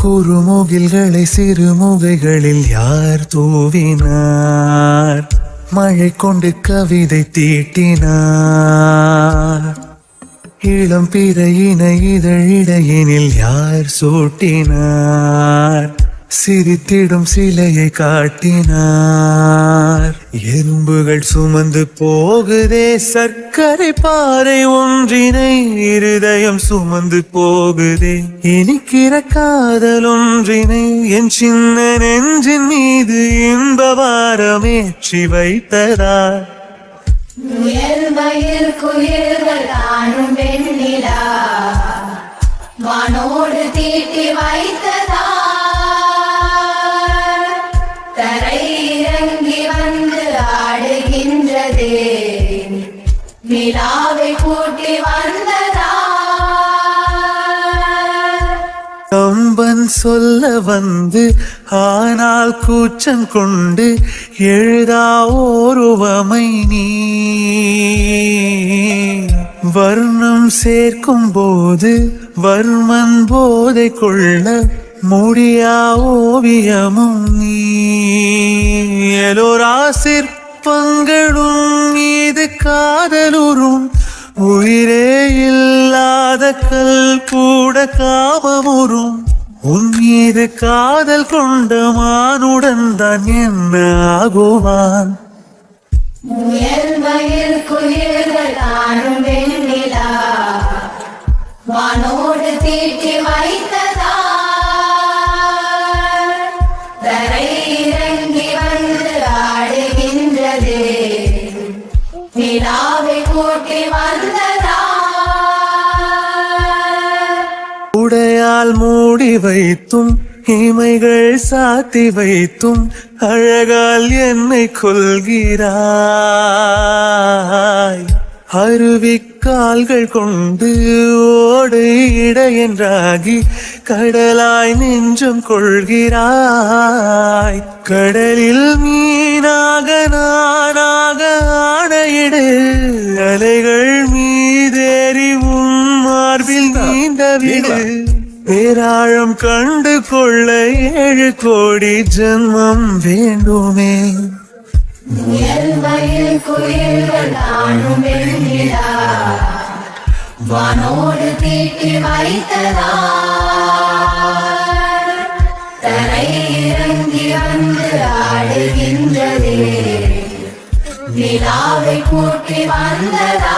குறுமுகில்களை சிறுமுகைகளில் யார் தூவினார்? மழை கொண்டு கவிதை தீட்டினார். இளம் பிறையின இதழிடையினில் யார் சூட்டினார்? சிரித்திடும் சிலையை காட்டினார். எறும்புகள் சுமந்து போகுதே சர்க்கரை பாறை ஒன்றினை, இருதயம் சுமந்து போகுதே இனிக்கிற காதல் ஒன்றினை. என் சின்ன நெஞ்சின் மீது இன்ப வாரமேற்றி வைத்ததார். குயில்கள் தானும் வெண்ணிலா வானோடு தீட்டி வைத்ததா. தரை இறங்கி வந்து ஆடுகின்றதே நிலாவை கூட்டி வந்ததா. கம்பன் சொல்ல வந்து ஆனால் கூச்சம் கொண்டு எழுதா ஓருவமை நீ. வர்ணம் சேர்க்கும் போது வர்மன் போதை கொள்ள முடியா ஓவியமும் நீ. எலோரா சிற்பங்களும் மீது காதலுறும், உயிரே இல்லாத கல் கூட காமமுறும். உன் மீது காதல் கொண்ட மானுடன் தான் என்ன ஆகுவான்? குயில்கள் தானும் வெண்ணிலா வானோடு தீட்டி வைத்ததா. தரை இறங்கி வந்து ஆடுகின்றதே நிலாவை கூட்டி வந்ததா. உடையால் மூடி வைத்தும் இமைகள் சாத்தி வைத்தும் அழகால் என்னை கொள்கிறாய். அருவிக்கால்கள் கொண்டு ஓடு இடையென்றாகி கடலாய் நெஞ்சம் கொள்கிறாய். கடலில் மீனாக நானாக ஆடையிடு, அலைகள் மீதேறி உன் மார்பில் நீண்ட விடு. பேராழம் கண்டு கொள்ள 7 கோடி ஜென்மம் வேண்டுமே. குயில்கள் தானும் வெண்ணிலா வானோடு தீட்டி வைத்ததா. தரை இறங்கி வந்து ஆடுகின்றதே நிலாவை கூட்டி வந்ததா.